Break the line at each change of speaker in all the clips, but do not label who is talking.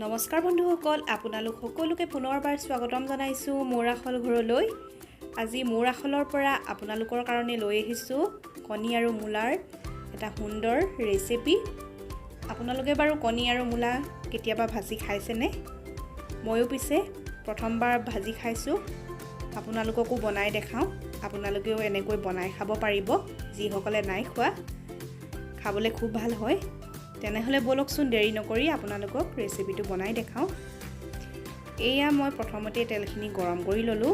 নমস্কাৰ বন্ধুসকল, আপোনালোক সকলোকে পুনৰবাৰ স্বাগতম জনাইছোঁ মোৰ আখলঘৰলৈ। আজি মোৰ আখলৰ পৰা আপোনালোকৰ কাৰণে লৈ আহিছোঁ কণী আৰু মূলাৰ এটা সুন্দৰ ৰেচিপি। আপোনালোকে বাৰু কণী আৰু মূলা কেতিয়াবা ভাজি খাইছেনে? ময়ো পিছে প্ৰথমবাৰ ভাজি খাইছোঁ। আপোনালোককো বনাই দেখাওঁ। আপোনালোকেও এনেকৈ বনাই খাব পাৰিব। যিসকলে নাই খোৱা, খাবলৈ খুব ভাল হয়। তেনেহ'লে বলকচোন দেৰি নকৰি আপোনালোকক ৰেচিপিটো বনাই দেখাওঁ। এয়া মই প্ৰথমতে তেলখিনি গৰম কৰি ল'লোঁ।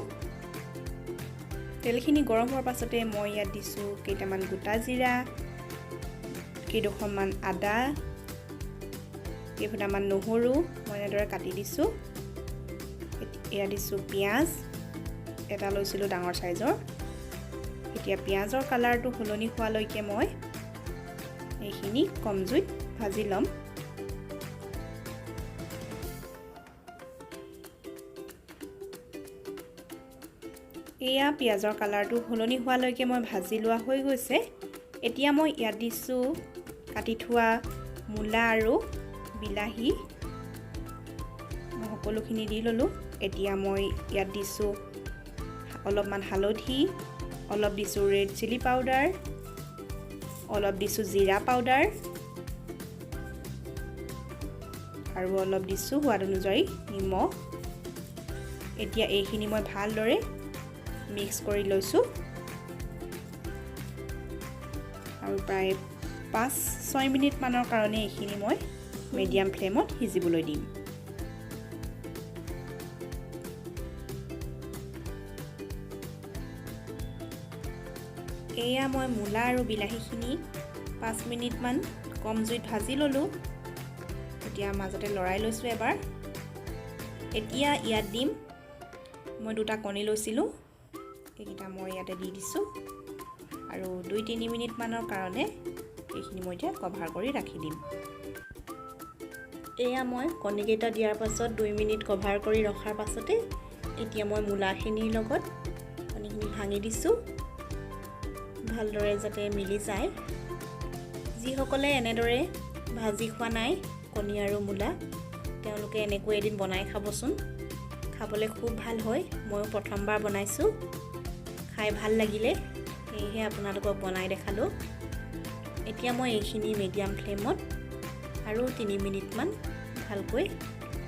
তেলখিনি গৰম হোৱাৰ পাছতে মই ইয়াত দিছোঁ কেইটামান গোটা জিৰা, কেইডোখৰমান আদা, কেইফুটামান নহৰু মই এনেদৰে কাটি দিছোঁ। এয়া দিছোঁ পিঁয়াজ, এটা লৈছিলোঁ ডাঙৰ চাইজৰ। এতিয়া পিঁয়াজৰ কালাৰটো সলনি হোৱালৈকে মই এইখিনি কম জুইত ভাজি ল'ম। এয়া পিঁয়াজৰ কালাৰটো সলনি হোৱালৈকে মই ভাজি লোৱা হৈ গৈছে। এতিয়া মই ইয়াত দিছোঁ কাটি থোৱা মূলা আৰু বিলাহী। মই সকলোখিনি দি ল'লোঁ। এতিয়া মই ইয়াত দিছোঁ অলপমান হালধি, অলপ দিছোঁ ৰেড চিলি পাউডাৰ, অলপ দিছোঁ জিৰা পাউডাৰ আৰু অলপ দিছোঁ সোৱাদ অনুযায়ী নিমখ। এতিয়া এইখিনি মই ভালদৰে মিক্স কৰি লৈছোঁ আৰু প্ৰায় 5-6 মিনিটমানৰ কাৰণে এইখিনি মই মিডিয়াম ফ্লেমত সিজিবলৈ দিম। এয়া মই মূলা আৰু বিলাহীখিনি 5 মিনিটমান কম জুইত ভাজি ল'লোঁ। এতিয়া মাজতে লৰাই লৈছোঁ এবাৰ। এতিয়া ইয়াত দিম মই 2টা কণী লৈছিলোঁ, এইকেইটা মই ইয়াতে দি দিছোঁ আৰু 2-3 মিনিটমানৰ কাৰণে এইখিনি মই এতিয়া কভাৰ কৰি ৰাখি দিম। এয়া মই কণীকেইটা দিয়াৰ পাছত 2 মিনিট কভাৰ কৰি ৰখাৰ পাছতে এতিয়া মই মূলাখিনিৰ লগত কণীখিনি ভাঙি দিছোঁ, ভালদৰে যাতে মিলি যায়। যিসকলে এনেদৰে ভাজি খোৱা নাই কণী আৰু মূলা, তেওঁলোকে এনেকৈ এদিন বনাই খাবচোন। খাবলৈ খুব ভাল হয়। ময়ো প্ৰথমবাৰ বনাইছোঁ, খাই ভাল লাগিলে, সেয়েহে আপোনালোকক বনাই দেখালোঁ। এতিয়া মই এইখিনি মিডিয়াম ফ্লেমত আৰু 3 মিনিটমান ভালকৈ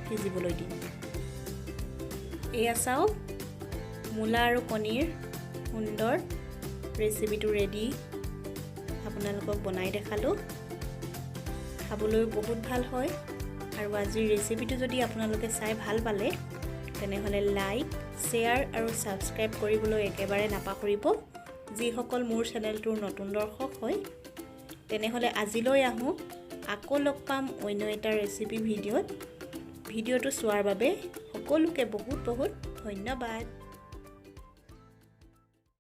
সিজিবলৈ দিম। এয়া চাওক, মূলা আৰু কণীৰ সুন্দৰ ৰেচিপিটো ৰেডি। আপোনালোকক বনাই দেখালোঁ। খাবলৈও বহুত ভাল হয়। আৰু আজিৰ ৰেচিপিটো যদি আপোনালোকে চাই ভাল পালে, তেনেহ'লে লাইক, শ্বেয়াৰ আৰু ছাবস্ক্ৰাইব কৰিবলৈ একেবাৰে নাপাহৰিব। যিসকল মোৰ চেনেলটোৰ নতুন দৰ্শক হয়, তেনেহ'লে আজিলৈ আহোঁ। আকৌ লগ পাম অন্য এটা ৰেচিপি ভিডিঅ'টো চোৱাৰ বাবে সকলোকে বহুত বহুত ধন্যবাদ।